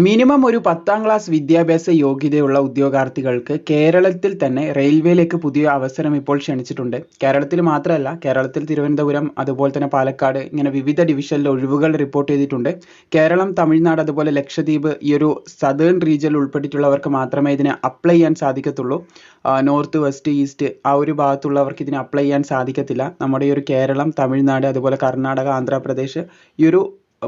Minimum ഒരു 10ാം class വിദ്യാഭ്യാസ യോഗ്യതയുള്ള ഉദ്യോഗാർത്ഥികൾക്ക് കേരളത്തിൽ തന്നെ റെയിൽവേയിലേക്ക് പുതിയ അവസരം ഇപ്പോൾ ക്ഷണിച്ചിട്ടുണ്ട്. കേരളത്തിൽ മാത്രമല്ല, കേരളത്തിൽ തിരുവനന്തപുരം അതുപോലെ തന്നെ പാലക്കാട് ഇങ്ങനെ വിവിധ ഡിവിഷനിൽ ഒഴിവുകൾ റിപ്പോർട്ട് ചെയ്തിട്ടുണ്ട്. കേരളം, തമിഴ്നാട് അതുപോലെ ലക്ഷദ്വീപ് ഈ ഒരു സദേൺ റീജിയനിൽ ഉൾപ്പെട്ടിട്ടുള്ളവർക്ക് മാത്രമേ ഇതിന് അപ്ലൈ ചെയ്യാൻ സാധിക്കത്തുള്ളൂ. നോർത്ത്, വെസ്റ്റ്, ഈസ്റ്റ് ആ ഒരു ഭാഗത്തുള്ളവർക്ക് ഇതിന് അപ്ലൈ ചെയ്യാൻ സാധിക്കത്തില്ല. നമ്മുടെ ഈ ഒരു കേരളം, തമിഴ്നാട് അതുപോലെ കർണാടക, ആന്ധ്രാപ്രദേശ് ഈ ഒരു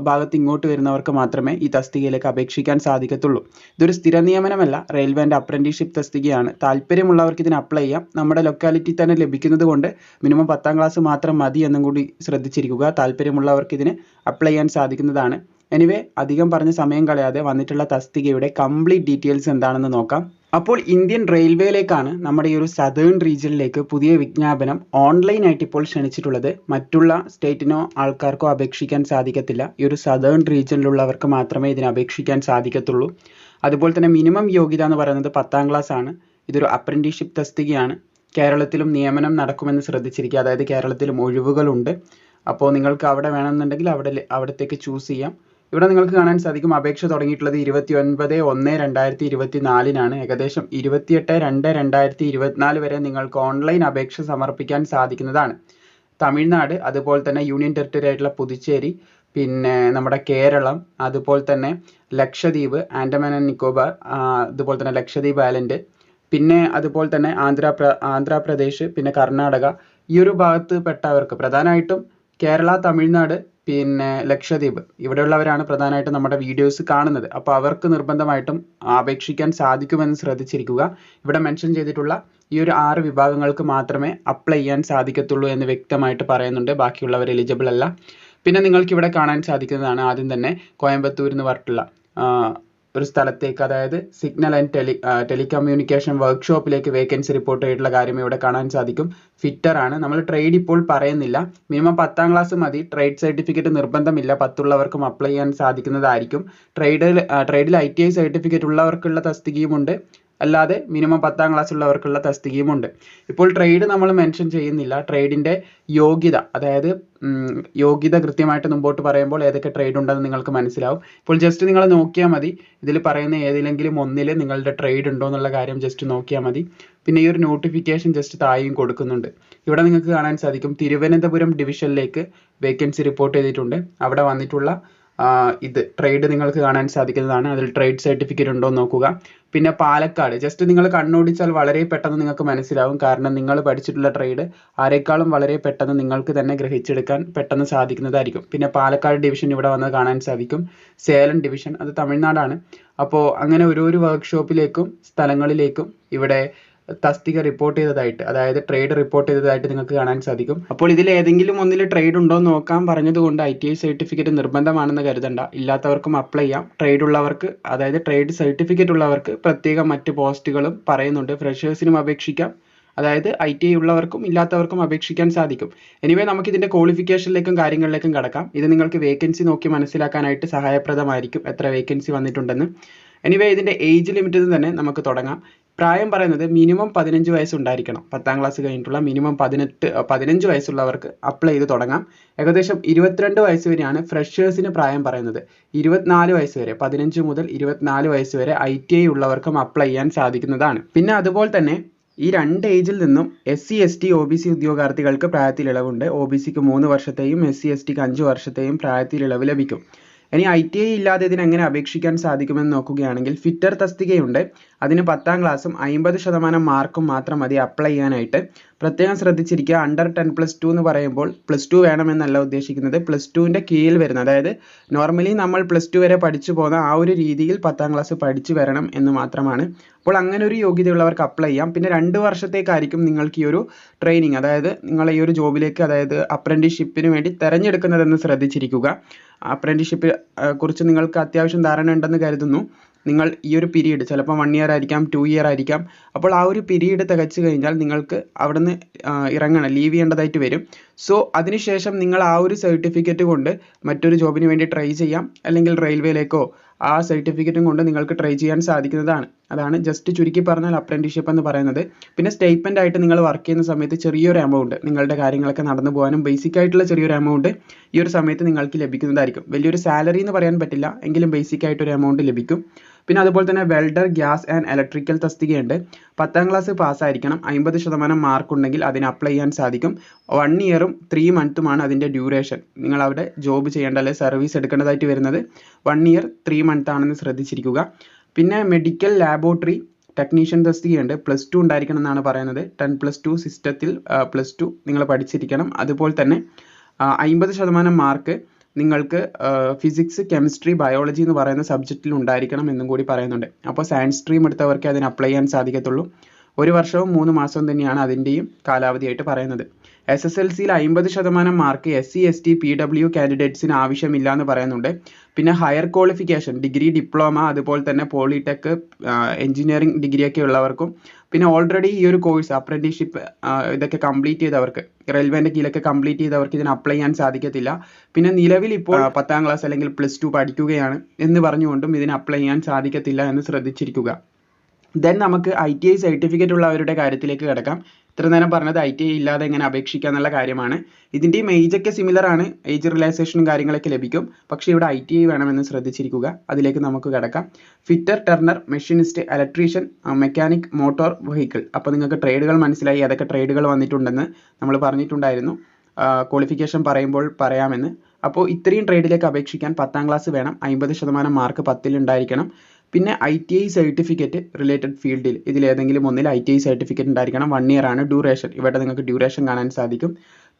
ഭാഗത്ത് ഇങ്ങോട്ട് വരുന്നവർക്ക് മാത്രമേ ഈ തസ്തികയിലേക്ക് അപേക്ഷിക്കാൻ സാധിക്കത്തുള്ളൂ. ഇതൊരു സ്ഥിര നിയമനമല്ല, റെയിൽവേൻ്റെ അപ്രന്റീസ്ഷിപ്പ് തസ്തികയാണ്. താല്പര്യമുള്ളവർക്ക് ഇതിന് അപ്ലൈ ചെയ്യാം. നമ്മുടെ ലൊക്കാലിറ്റി തന്നെ ലഭിക്കുന്നത് കൊണ്ട് മിനിമം 10ാം ക്ലാസ് മാത്രം മതി എന്നും കൂടി ശ്രദ്ധിച്ചിരിക്കുക. താല്പര്യമുള്ളവർക്ക് ഇതിന് അപ്ലൈ ചെയ്യാൻ സാധിക്കുന്നതാണ്. എനിവേ, അധികം പറഞ്ഞ് സമയം കളയാതെ വന്നിട്ടുള്ള തസ്തികയുടെ കംപ്ലീറ്റ് ഡീറ്റെയിൽസ് എന്താണെന്ന് നോക്കാം. അപ്പോൾ ഇന്ത്യൻ റെയിൽവേയിലേക്കാണ് നമ്മുടെ ഈ ഒരു സദേൺ റീജിയനിലേക്ക് പുതിയ വിജ്ഞാപനം ഓൺലൈനായിട്ട് ഇപ്പോൾ ക്ഷണിച്ചിട്ടുള്ളത്. മറ്റുള്ള സ്റ്റേറ്റിനോ ആൾക്കാർക്കോ അപേക്ഷിക്കാൻ സാധിക്കത്തില്ല. ഈ ഒരു സദേൺ റീജിയനിലുള്ളവർക്ക് മാത്രമേ ഇതിന് അപേക്ഷിക്കാൻ സാധിക്കത്തുള്ളൂ. അതുപോലെ തന്നെ മിനിമം യോഗ്യത എന്ന് പറയുന്നത് 10ാം ക്ലാസ് ആണ്. ഇതൊരു അപ്രന്റീസ്ഷിപ്പ് തസ്തികയാണ്. കേരളത്തിലും നിയമനം നടക്കുമെന്ന് ശ്രദ്ധിച്ചിരിക്കുക. അതായത് കേരളത്തിലും ഒഴിവുകളുണ്ട്. അപ്പോൾ നിങ്ങൾക്ക് അവിടെ വേണമെന്നുണ്ടെങ്കിൽ അവിടത്തേക്ക് ചൂസ് ചെയ്യാം. ഇവിടെ നിങ്ങൾക്ക് കാണാൻ സാധിക്കും അപേക്ഷ തുടങ്ങിയിട്ടുള്ളത് 29/1/2024 ഏകദേശം 28/2/2024 വരെ നിങ്ങൾക്ക് ഓൺലൈൻ അപേക്ഷ സമർപ്പിക്കാൻ സാധിക്കുന്നതാണ്. തമിഴ്നാട് അതുപോലെ തന്നെ യൂണിയൻ ടെറിട്ടറി ആയിട്ടുള്ള പുതുച്ചേരി, പിന്നെ നമ്മുടെ കേരളം, അതുപോലെ തന്നെ ലക്ഷദ്വീപ്, ആൻഡമാൻ ആൻഡ് നിക്കോബാർ, അതുപോലെ തന്നെ ലക്ഷദ്വീപ് ഐലൻഡ്, പിന്നെ അതുപോലെ തന്നെ ആന്ധ്രാപ്രദേശ്, പിന്നെ കർണാടക ഈ ഒരു ഭാഗത്ത് പെട്ടവർക്ക് പ്രധാനമായിട്ടും കേരള, തമിഴ്നാട്, പിന്നെ ലക്ഷദ്വീപ് ഇവിടെയുള്ളവരാണ് പ്രധാനമായിട്ടും നമ്മുടെ വീഡിയോസ് കാണുന്നത്. അപ്പോൾ അവർക്ക് നിർബന്ധമായിട്ടും അപേക്ഷിക്കാൻ സാധിക്കുമെന്ന് ശ്രദ്ധിച്ചിരിക്കുക. ഇവിടെ മെൻഷൻ ചെയ്തിട്ടുള്ള ഈ ഒരു 6 വിഭാഗങ്ങൾക്ക് മാത്രമേ അപ്ലൈ ചെയ്യാൻ സാധിക്കത്തുള്ളൂ എന്ന് വ്യക്തമായിട്ട് പറയുന്നുണ്ട്. ബാക്കിയുള്ളവർ എലിജിബിൾ അല്ല. പിന്നെ നിങ്ങൾക്ക് ഇവിടെ കാണാൻ സാധിക്കുന്നതാണ് ആദ്യം തന്നെ കോയമ്പത്തൂർ എന്ന് പറഞ്ഞിട്ടുള്ള ഒരു സ്ഥലത്തേക്ക്, അതായത് സിഗ്നൽ ആൻഡ് ടെലികമ്മ്യൂണിക്കേഷൻ വർക്ക്ഷോപ്പിലേക്ക് വേക്കൻസി റിപ്പോർട്ട് ചെയ്തിട്ടുള്ള കാര്യം ഇവിടെ കാണാൻ സാധിക്കും. ഫിറ്റർ ആണ്. നമ്മൾ ട്രേഡ് ഇപ്പോൾ പറയുന്നില്ല. മിനിമം 10ാം ക്ലാസ് മതി. ട്രേഡ് സർട്ടിഫിക്കറ്റ് നിർബന്ധമില്ല. 10 ഉള്ളവർക്കും അപ്ലൈ ചെയ്യാൻ സാധിക്കുന്നതായിരിക്കും. ട്രേഡിൽ ITI സർട്ടിഫിക്കറ്റ് ഉള്ളവർക്കുള്ള തസ്തികയുമുണ്ട്. അല്ലാതെ മിനിമം 10ാം ക്ലാസ് ഉള്ളവർക്കുള്ള തസ്തികയുമുണ്ട്. ഇപ്പോൾ ട്രേഡ് നമ്മൾ മെൻഷൻ ചെയ്യുന്നില്ല. ട്രേഡിൻ്റെ യോഗ്യത, അതായത് യോഗ്യത കൃത്യമായിട്ട് മുമ്പോട്ട് പറയുമ്പോൾ ഏതൊക്കെ ട്രേഡ് ഉണ്ടെന്ന് നിങ്ങൾക്ക് മനസ്സിലാവും. ഇപ്പോൾ ജസ്റ്റ് നിങ്ങൾ നോക്കിയാൽ മതി. ഇതിൽ പറയുന്ന ഏതിലെങ്കിലും ഒന്നിൽ നിങ്ങളുടെ ട്രേഡ് ഉണ്ടോ എന്നുള്ള കാര്യം ജസ്റ്റ് നോക്കിയാൽ മതി. പിന്നെ ഈ ഒരു നോട്ടിഫിക്കേഷൻ ജസ്റ്റ് താഴെയും കൊടുക്കുന്നുണ്ട്. ഇവിടെ നിങ്ങൾക്ക് കാണാൻ സാധിക്കും തിരുവനന്തപുരം ഡിവിഷനിലേക്ക് വേക്കൻസി റിപ്പോർട്ട് ചെയ്തിട്ടുണ്ട്. അവിടെ വന്നിട്ടുള്ള ഇത് ട്രേഡ് നിങ്ങൾക്ക് കാണാൻ സാധിക്കുന്നതാണ്. അതിൽ ട്രേഡ് സർട്ടിഫിക്കറ്റ് ഉണ്ടോ എന്ന് നോക്കുക. പിന്നെ പാലക്കാട് ജസ്റ്റ് നിങ്ങൾ കണ്ണോടിച്ചാൽ വളരെ പെട്ടെന്ന് നിങ്ങൾക്ക് മനസ്സിലാവും. കാരണം നിങ്ങൾ പഠിച്ചിട്ടുള്ള ട്രേഡ് ആരെക്കാളും വളരെ പെട്ടെന്ന് നിങ്ങൾക്ക് തന്നെ ഗ്രഹിച്ചെടുക്കാൻ പെട്ടെന്ന് സാധിക്കുന്നതായിരിക്കും. പിന്നെ പാലക്കാട് ഡിവിഷൻ ഇവിടെ വന്ന് കാണാൻ സാധിക്കും. സേലം ഡിവിഷൻ അത് തമിഴ്നാടാണ്. അപ്പോൾ അങ്ങനെ ഓരോരോ വർക്ക്ഷോപ്പിലേക്കും സ്ഥലങ്ങളിലേക്കും ഇവിടെ തസ്തിക റിപ്പോർട്ട് ചെയ്തതായിട്ട്, അതായത് ട്രേഡ് റിപ്പോർട്ട് ചെയ്തതായിട്ട് നിങ്ങൾക്ക് കാണാൻ സാധിക്കും. അപ്പോൾ ഇതിൽ ഏതെങ്കിലും ഒന്നിൽ ട്രേഡ് ഉണ്ടോ എന്ന് നോക്കാൻ പറഞ്ഞതുകൊണ്ട് ITI സർട്ടിഫിക്കറ്റ് നിർബന്ധമാണെന്ന് കരുതണ്ട. ഇല്ലാത്തവർക്കും അപ്ലൈ ചെയ്യാം. ട്രേഡ് ഉള്ളവർക്ക്, അതായത് ട്രേഡ് സർട്ടിഫിക്കറ്റ് ഉള്ളവർക്ക് പ്രത്യേകം മറ്റ് പോസ്റ്റുകളും പറയുന്നുണ്ട്. ഫ്രഷേഴ്സിനും അപേക്ഷിക്കാം. അതായത് ITI ഉള്ളവർക്കും ഇല്ലാത്തവർക്കും അപേക്ഷിക്കാൻ സാധിക്കും. എനിവേ, നമുക്ക് ഇതിൻ്റെ ക്വാളിഫിക്കേഷനിലേക്കും കാര്യങ്ങളിലേക്കും കടക്കാം. ഇത് നിങ്ങൾക്ക് വേക്കൻസി നോക്കി മനസ്സിലാക്കാനായിട്ട് സഹായപ്രദമായിരിക്കും എത്ര വേക്കൻസി വന്നിട്ടുണ്ടെന്ന്. എനിവേ, ഇതിൻ്റെ ഏജ് ലിമിറ്റിൽ തന്നെ നമുക്ക് തുടങ്ങാം. പ്രായം പറയുന്നത് മിനിമം 15 വയസ്സുണ്ടായിരിക്കണം. 10ാം ക്ലാസ് കഴിഞ്ഞിട്ടുള്ള മിനിമം 15 വയസ്സുള്ളവർക്ക് അപ്ലൈ ചെയ്ത് തുടങ്ങാം. ഏകദേശം 22 വയസ്സ് വരെയാണ് ഫ്രഷേഴ്സിന് പ്രായം പറയുന്നത്. 24 വയസ്സ് വരെ, 15 മുതൽ 24 വയസ്സ് വരെ ITI ഉള്ളവർക്കും അപ്ലൈ ചെയ്യാൻ സാധിക്കുന്നതാണ്. പിന്നെ അതുപോലെ തന്നെ ഈ 2 ഏജിൽ നിന്നും SC ST OBC ഉദ്യോഗാർത്ഥികൾക്ക് പ്രായത്തിൽ ഇളവുണ്ട്. OBCക്ക് 3 വർഷത്തെയും SC STക്ക് 5 വർഷത്തെയും പ്രായത്തിൽ ഇളവ് ലഭിക്കും. ഇനി ITI ഇല്ലാതെ ഇതിന് എങ്ങനെ അപേക്ഷിക്കാൻ സാധിക്കുമെന്ന് നോക്കുകയാണെങ്കിൽ ഫിറ്റർ തസ്തികയുണ്ട്. അതിന് 10ാം ക്ലാസ്സും 50% മാർക്കും മാത്രം മതി അപ്ലൈ ചെയ്യാനായിട്ട്. പ്രത്യേകം ശ്രദ്ധിച്ചിരിക്കുക. അണ്ടർ 10+2 എന്ന് പറയുമ്പോൾ +2 വേണമെന്നല്ല ഉദ്ദേശിക്കുന്നത്. +2ൻ്റെ കീഴിൽ വരുന്ന, അതായത് നോർമലി നമ്മൾ +2 വരെ പഠിച്ചു പോകുന്ന ആ ഒരു രീതിയിൽ 10ാം ക്ലാസ് പഠിച്ചു വരണം എന്ന് മാത്രമാണ്. അപ്പോൾ അങ്ങനെ ഒരു യോഗ്യതയുള്ളവർക്ക് അപ്ലൈ ചെയ്യാം. പിന്നെ 2 വർഷത്തേക്കായിരിക്കും നിങ്ങൾക്ക് ഈ ഒരു ട്രെയിനിങ്, അതായത് നിങ്ങൾ ഈ ഒരു ജോബിലേക്ക്, അതായത് അപ്രന്റീസ്ഷിപ്പിന് വേണ്ടി തിരഞ്ഞെടുക്കുന്നതെന്ന് ശ്രദ്ധിച്ചിരിക്കുക. അപ്രന്റീസ്ഷിപ്പ് കുറിച്ച് നിങ്ങൾക്ക് അത്യാവശ്യം ധാരണ ഉണ്ടെന്ന് കരുതുന്നു. നിങ്ങൾ ഈ ഒരു പീരീഡ് ചിലപ്പോൾ 1 ഇയർ ആയിരിക്കാം, 2 ഇയർ ആയിരിക്കാം. അപ്പോൾ ആ ഒരു പീരീഡ് തികച്ചു കഴിഞ്ഞാൽ നിങ്ങൾക്ക് അവിടുന്ന് ലീവ് ചെയ്യേണ്ടതായിട്ട് വരും. സോ അതിനുശേഷം നിങ്ങൾ ആ ഒരു സർട്ടിഫിക്കറ്റ് കൊണ്ട് മറ്റൊരു ജോബിന് വേണ്ടി ട്രൈ ചെയ്യാം. അല്ലെങ്കിൽ റെയിൽവേയിലേക്കോ ആ സർട്ടിഫിക്കറ്റും കൊണ്ട് നിങ്ങൾക്ക് ട്രൈ ചെയ്യാൻ സാധിക്കുന്നതാണ്. അതാണ് ജസ്റ്റ് ചുരുക്കി പറഞ്ഞാൽ അപ്രന്റീസ്ഷിപ്പ് എന്ന് പറയുന്നത്. പിന്നെ സ്റ്റേറ്റ്മെന്റ് ആയിട്ട് നിങ്ങൾ വർക്ക് ചെയ്യുന്ന സമയത്ത് ചെറിയൊരു എമൗണ്ട് നിങ്ങളുടെ കാര്യങ്ങളൊക്കെ നടന്നു പോകാനും ബേസിക് ആയിട്ടുള്ള ചെറിയൊരു എമൗണ്ട് ഈ ഒരു സമയത്ത് നിങ്ങൾക്ക് ലഭിക്കുന്നതായിരിക്കും. വലിയൊരു സാലറി എന്ന് പറയാൻ പറ്റില്ല, എങ്കിലും ബേസിക് ആയിട്ടൊരു എമൗണ്ട് ലഭിക്കും. പിന്നെ അതുപോലെ തന്നെ വെൽഡർ, ഗ്യാസ് ആൻഡ് ഇലക്ട്രിക്കൽ തസ്തികയുണ്ട്. 10ാം ക്ലാസ് പാസ്സായിരിക്കണം. 50% മാർക്ക് ഉണ്ടെങ്കിൽ അതിന് അപ്ലൈ ചെയ്യാൻ സാധിക്കും. 1 ഇയറും 3 മന്തുമാണ് അതിൻ്റെ ഡ്യൂറേഷൻ. നിങ്ങൾ അവിടെ ജോബ് ചെയ്യേണ്ട അല്ലെങ്കിൽ സർവീസ് എടുക്കേണ്ടതായിട്ട് വരുന്നത് 1 ഇയർ 3 മന്ത് ആണെന്ന് ശ്രദ്ധിച്ചിരിക്കുക. പിന്നെ മെഡിക്കൽ ലാബോറട്ടറി ടെക്നീഷ്യൻ തസ്തികയുണ്ട്. +2 ഉണ്ടായിരിക്കണം എന്നാണ് പറയുന്നത്. 10+2 സിസ്റ്റത്തിൽ +2 നിങ്ങൾ പഠിച്ചിരിക്കണം. അതുപോലെ തന്നെ 50% മാർക്ക് നിങ്ങൾക്ക് ഫിസിക്സ്, കെമിസ്ട്രി, ബയോളജി എന്ന് പറയുന്ന സബ്ജക്റ്റിൽ ഉണ്ടായിരിക്കണം എന്നും കൂടി പറയുന്നുണ്ട്. അപ്പോൾ സയൻസ് സ്ട്രീം എടുത്തവർക്ക് അതിന് അപ്ലൈ ചെയ്യാൻ സാധിക്കത്തുള്ളൂ. 1 വർഷവും 3 മാസവും തന്നെയാണ് അതിൻ്റെയും കാലാവധിയായിട്ട് പറയുന്നത്. SSLCയിൽ 50% മാർക്ക് SC, ST, PW കാൻഡിഡേറ്റ്സിന് ആവശ്യമില്ല എന്ന് പറയുന്നുണ്ട്. പിന്നെ ഹയർ ക്വാളിഫിക്കേഷൻ ഡിഗ്രി, ഡിപ്ലോമ, അതുപോലെ തന്നെ പോളിടെക്, എഞ്ചിനീയറിംഗ് ഡിഗ്രിയൊക്കെ ഉള്ളവർക്കും പിന്നെ ഓൾറെഡി ഈ ഒരു കോഴ്സ് അപ്രന്റീസ്ഷിപ്പ് ഇതൊക്കെ കംപ്ലീറ്റ് ചെയ്തവർക്ക്, റെയിൽവേൻ്റെ കീഴിലൊക്കെ കംപ്ലീറ്റ് ചെയ്തവർക്ക് ഇതിന് അപ്ലൈ ചെയ്യാൻ സാധിക്കത്തില്ല. പിന്നെ നിലവിൽ ഇപ്പോൾ 10ാം ക്ലാസ് അല്ലെങ്കിൽ +2 പഠിക്കുകയാണ് എന്ന് പറഞ്ഞുകൊണ്ടും ഇതിന് അപ്ലൈ ചെയ്യാൻ സാധിക്കത്തില്ല എന്ന് ശ്രദ്ധിച്ചിരിക്കുക. ദെൻ നമുക്ക് ITI സർട്ടിഫിക്കറ്റ് ഉള്ളവരുടെ കാര്യത്തിലേക്ക് കിടക്കാം. ഇത്ര നേരം പറഞ്ഞത് ITI ഇല്ലാതെ എങ്ങനെ അപേക്ഷിക്കുക എന്നുള്ള കാര്യമാണ്. ഇതിൻ്റെയും ഏജൊക്കെ സിമിലർ ആണ്, ഏജ് റിലാക്സേഷനും കാര്യങ്ങളൊക്കെ ലഭിക്കും. പക്ഷേ ഇവിടെ ITI വേണമെന്ന് ശ്രദ്ധിച്ചിരിക്കുക. അതിലേക്ക് നമുക്ക് കിടക്കാം. Fitter, Turner, machinist, electrician, mechanic, motor vehicle. അപ്പോൾ നിങ്ങൾക്ക് ട്രേഡുകൾ മനസ്സിലായി, ഏതൊക്കെ ട്രേഡുകൾ വന്നിട്ടുണ്ടെന്ന് നമ്മൾ പറഞ്ഞിട്ടുണ്ടായിരുന്നു. ക്വാളിഫിക്കേഷൻ പറയുമ്പോൾ പറയാമെന്ന്. അപ്പോൾ ഇത്രയും ട്രേഡിലേക്ക് അപേക്ഷിക്കാൻ 10ാം ക്ലാസ് വേണം. 50% മാർക്ക് 10ൽ ഉണ്ടായിരിക്കണം. പിന്നെ ITI സർട്ടിഫിക്കറ്റ് റിലേറ്റഡ് ഫീൽഡിൽ ഇതിലേതെങ്കിലും ഒന്നിൽ ITI സർട്ടിഫിക്കറ്റ് ഉണ്ടായിരിക്കണം. 1 ഇയർ ആണ് ഡ്യൂറേഷൻ. ഇവിടെ നിങ്ങൾക്ക് ഡ്യൂറേഷൻ കാണാൻ സാധിക്കും.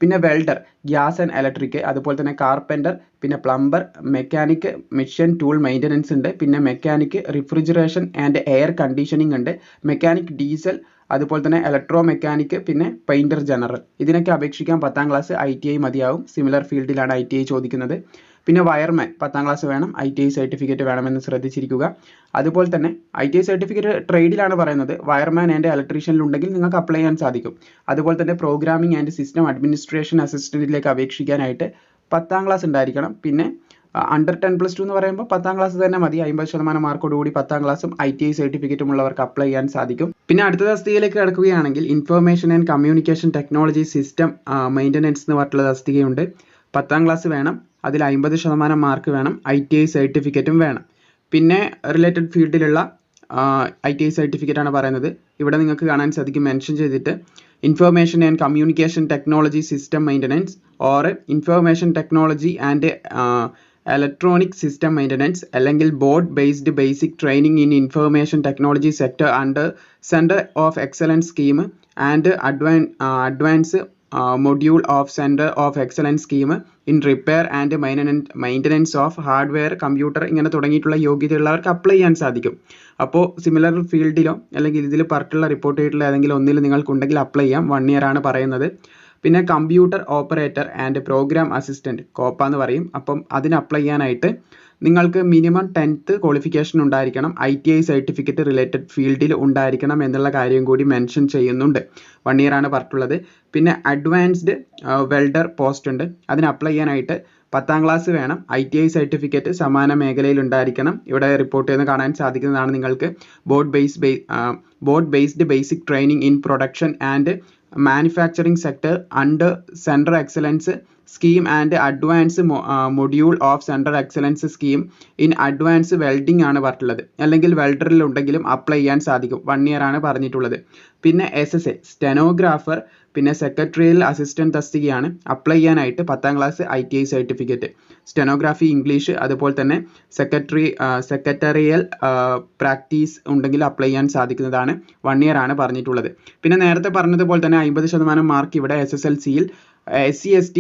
പിന്നെ വെൽഡർ, ഗ്യാസ് ആൻഡ് ഇലക്ട്രിക്, അതുപോലെ തന്നെ കാർപ്പൻ്റർ, പിന്നെ plumber, mechanic, machine tool maintenance ഉണ്ട്. പിന്നെ mechanic refrigeration and air conditioning ഉണ്ട്. മെക്കാനിക് ഡീസൽ, അതുപോലെ തന്നെ ഇലക്ട്രോ മെക്കാനിക്, പിന്നെ പെയിൻറ്റർ ജനറൽ. ഇതിനൊക്കെ അപേക്ഷിക്കാൻ 10ാം ക്ലാസ് ITI മതിയാവും. സിമിലർ ഫീൽഡിലാണ് ITI ചോദിക്കുന്നത്. പിന്നെ വയർമാൻ 10ാം ക്ലാസ് വേണം. ITI സർട്ടിഫിക്കറ്റ് വേണമെന്ന് ശ്രദ്ധിച്ചിരിക്കുക. അതുപോലെ തന്നെ ITI സർട്ടിഫിക്കറ്റ് ട്രേഡിലാണ് പറയുന്നത്. വയർമാൻ ആൻഡ് ഇലക്ട്രീഷ്യനിൽ ഉണ്ടെങ്കിൽ നിങ്ങൾക്ക് അപ്ലൈ ചെയ്യാൻ സാധിക്കും. അതുപോലെ തന്നെ പ്രോഗ്രാമിംഗ് ആൻഡ് സിസ്റ്റം അഡ്മിനിസ്ട്രേഷൻ അസിസ്റ്റൻറ്റിലേക്ക് അപേക്ഷിക്കാനായിട്ട് 10ാം ക്ലാസ് ഉണ്ടായിരിക്കണം. പിന്നെ അണ്ടർ 10+2 എന്ന് പറയുമ്പോൾ 10ാം ക്ലാസ് തന്നെ മതി. 50% മാർക്കോടുകൂടി 10ാം ക്ലാസ്സും ITI സർട്ടിഫിക്കറ്റും ഉള്ളവർക്ക് അപ്ലൈ ചെയ്യാൻ സാധിക്കും. പിന്നെ അടുത്ത തസ്തികയിലേക്ക് കിടക്കുകയാണെങ്കിൽ information and communication technology system maintenance എന്ന് പറഞ്ഞിട്ടുള്ള തസ്തികയുണ്ട്. 10ാം ക്ലാസ് വേണം. അതിൽ 50% മാർക്ക് വേണം. ITI സർട്ടിഫിക്കറ്റും വേണം. പിന്നെ റിലേറ്റഡ് ഫീൽഡിലുള്ള ITI സർട്ടിഫിക്കറ്റ് ആണ് പറയുന്നത്. ഇവിടെ നിങ്ങൾക്ക് കാണാൻ സാധിക്കും മെൻഷൻ ചെയ്തിട്ട് information and communication technology system maintenance or information technology and electronic system maintenance, അല്ലെങ്കിൽ board based basic training in information technology sector under centre of excellence scheme and advance module of centre of excellence scheme in repair and maintenance of hardware, computer, ഇങ്ങനെ തുടങ്ങിയിട്ടുള്ള യോഗ്യതയുള്ളവർക്ക് apply ചെയ്യാൻ സാധിക്കും. അപ്പോൾ similar ഫീൽഡിലോ അല്ലെങ്കിൽ ഇതിൽ പറഞ്ഞിട്ടുള്ള report ചെയ്തിട്ടുള്ള ഏതെങ്കിലും ഒന്നിൽ നിങ്ങൾക്കുണ്ടെങ്കിൽ അപ്ലൈ ചെയ്യാം. 1 ഇയർ ആണ് പറയുന്നത്. പിന്നെ computer operator and program assistant, COPA എന്ന് പറയും. അപ്പം അതിന് അപ്ലൈ ചെയ്യാനായിട്ട് നിങ്ങൾക്ക് മിനിമം 10th ക്വാളിഫിക്കേഷൻ ഉണ്ടായിരിക്കണം. ITI സർട്ടിഫിക്കറ്റ് റിലേറ്റഡ് ഫീൽഡിൽ ഉണ്ടായിരിക്കണം എന്നുള്ള കാര്യം കൂടി മെൻഷൻ ചെയ്യുന്നുണ്ട്. 1 ഇയർ ആണ് പറഞ്ഞിട്ടുള്ളത്. പിന്നെ അഡ്വാൻസ്ഡ് വെൽഡർ പോസ്റ്റ് ഉണ്ട്. അതിന് അപ്ലൈ ചെയ്യാനായിട്ട് 10ാം ക്ലാസ് വേണം. ITI സർട്ടിഫിക്കറ്റ് സമാന മേഖലയിൽ ഉണ്ടായിരിക്കണം. ഇവിടെ റിപ്പോർട്ട് ചെയ്യുന്ന കാണാൻ സാധിക്കുന്നതാണ് നിങ്ങൾക്ക്. Board based basic training in production and manufacturing sector under central excellence scheme and advance module of central excellence scheme in advance welding ആണ് പറഞ്ഞിട്ടുള്ളത്. അല്ലെങ്കിൽ വെൽഡറിൽ ഉണ്ടെങ്കിലും അപ്ലൈ ചെയ്യാൻ സാധിക്കും. 1 ഇയർ ആണ് പറഞ്ഞിട്ടുള്ളത്. പിന്നെ SSA സ്റ്റെനോഗ്രാഫർ, പിന്നെ സെക്രട്ടറിയൽ അസിസ്റ്റന്റ് തസ്തികയാണ്. അപ്ലൈ ചെയ്യാനായിട്ട് 10ാം class ITI certificate, stenography English, അതുപോലെ തന്നെ സെക്രട്ടറിയൽ പ്രാക്ടീസ് ഉണ്ടെങ്കിൽ അപ്ലൈ ചെയ്യാൻ സാധിക്കുന്നതാണ്. 1 ഇയർ ആണ് പറഞ്ഞിട്ടുള്ളത്. പിന്നെ നേരത്തെ പറഞ്ഞതുപോലെ തന്നെ 50% മാർക്ക് ഇവിടെ SSLCയിൽ SC, ST,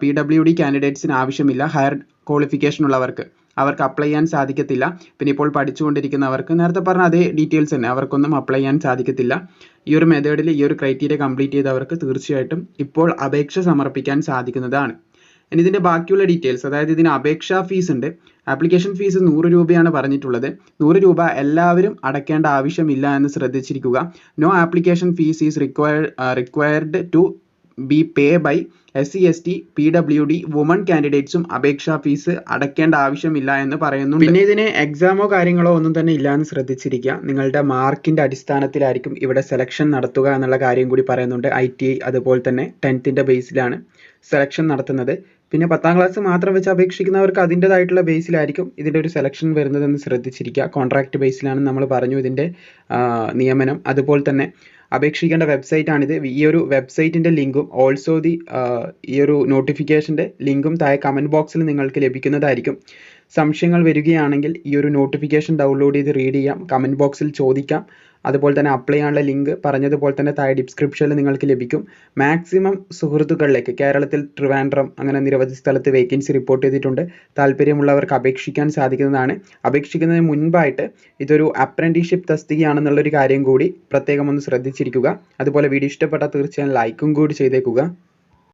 PWD കാൻഡിഡേറ്റ്സിന് ആവശ്യമില്ല. ഹയർ ക്വാളിഫിക്കേഷൻ ഉള്ളവർക്ക് അപ്ലൈ ചെയ്യാൻ സാധിക്കത്തില്ല. പിന്നെ ഇപ്പോൾ പഠിച്ചുകൊണ്ടിരിക്കുന്നവർക്ക് നേരത്തെ പറഞ്ഞ അതേ ഡീറ്റെയിൽസ് തന്നെ, അവർക്കൊന്നും അപ്ലൈ ചെയ്യാൻ സാധിക്കത്തില്ല. ഈ ഒരു മെത്തേഡിൽ ഈ ഒരു ക്രൈറ്റീരിയ കംപ്ലീറ്റ് ചെയ്തവർക്ക് തീർച്ചയായിട്ടും ഇപ്പോൾ അപേക്ഷ സമർപ്പിക്കാൻ സാധിക്കുന്നതാണ്. ഇനി ഇതിൻ്റെ ബാക്കിയുള്ള ഡീറ്റെയിൽസ്, അതായത് ഇതിന് അപേക്ഷാ ഫീസ് ഉണ്ട്. ആപ്ലിക്കേഷൻ ഫീസ് 100 രൂപയാണ് പറഞ്ഞിട്ടുള്ളത്. 100 രൂപ എല്ലാവരും അടയ്ക്കേണ്ട ആവശ്യമില്ല എന്ന് ശ്രദ്ധിച്ചിരിക്കുക. No application fees is required to be paid by SC/ST, PWD, woman കാൻഡിഡേറ്റ്സും അപേക്ഷാ ഫീസ് അടയ്ക്കേണ്ട ആവശ്യമില്ല എന്ന് പറയുന്നു. പിന്നെ ഇതിന് എക്സാമോ കാര്യങ്ങളോ ഒന്നും തന്നെ ഇല്ല എന്ന് ശ്രദ്ധിച്ചിരിക്കുക. നിങ്ങളുടെ മാർക്കിന്റെ അടിസ്ഥാനത്തിലായിരിക്കും ഇവിടെ സെലക്ഷൻ നടത്തുക എന്നുള്ള കാര്യം കൂടി പറയുന്നുണ്ട്. ITI അതുപോലെ തന്നെ 10th ബേസിലാണ് സെലക്ഷൻ നടത്തുന്നത്. പിന്നെ 10ാം ക്ലാസ് മാത്രം വെച്ച് അപേക്ഷിക്കുന്നവർക്ക് അതിൻ്റെതായിട്ടുള്ള ബേസിലായിരിക്കും ഇതിൻ്റെ ഒരു സെലക്ഷൻ വരുന്നതെന്ന് ശ്രദ്ധിച്ചിരിക്കുക. കോൺട്രാക്ട് ബേസിലാണ് നമ്മൾ പറഞ്ഞു ഇതിൻ്റെ നിയമനം. അതുപോലെ തന്നെ അപേക്ഷിക്കേണ്ട വെബ്സൈറ്റ് ആണിത്. ഈ ഒരു വെബ്സൈറ്റിൻ്റെ ലിങ്കും ഓൾസോ ഈ ഒരു നോട്ടിഫിക്കേഷൻ്റെ ലിങ്കും താഴെ കമൻറ്റ് ബോക്സിൽ നിങ്ങൾക്ക് ലഭിക്കുന്നതായിരിക്കും. സംശയങ്ങൾ വരികയാണെങ്കിൽ ഈ ഒരു നോട്ടിഫിക്കേഷൻ ഡൗൺലോഡ് ചെയ്ത് റീഡ് ചെയ്യാം, കമൻറ്റ് ബോക്സിൽ ചോദിക്കാം. അതുപോലെ തന്നെ അപ്ലൈ ചെയ്യാനുള്ള ലിങ്ക് പറഞ്ഞതുപോലെ തന്നെ താഴെ ഡിസ്ക്രിപ്ഷനിൽ നിങ്ങൾക്ക് ലഭിക്കും. മാക്സിമം സുഹൃത്തുക്കളിലേക്ക് കേരളത്തിൽ ട്രിവാൻഡ്രം അങ്ങനെ നിരവധി സ്ഥലത്ത് വേക്കൻസി റിപ്പോർട്ട് ചെയ്തിട്ടുണ്ട്. താല്പര്യമുള്ളവർക്ക് അപേക്ഷിക്കാൻ സാധിക്കുന്നതാണ്. അപേക്ഷിക്കുന്നതിന് മുൻപായിട്ട് ഇതൊരു അപ്രന്റീസ്ഷിപ്പ് തസ്തികയാണെന്നുള്ളൊരു കാര്യം കൂടി പ്രത്യേകം ഒന്ന് ശ്രദ്ധിച്ചിരിക്കുക. അതുപോലെ വീഡിയോ ഇഷ്ടപ്പെട്ടാൽ തീർച്ചയായും ലൈക്കും കൂടി ചെയ്തേക്കുക.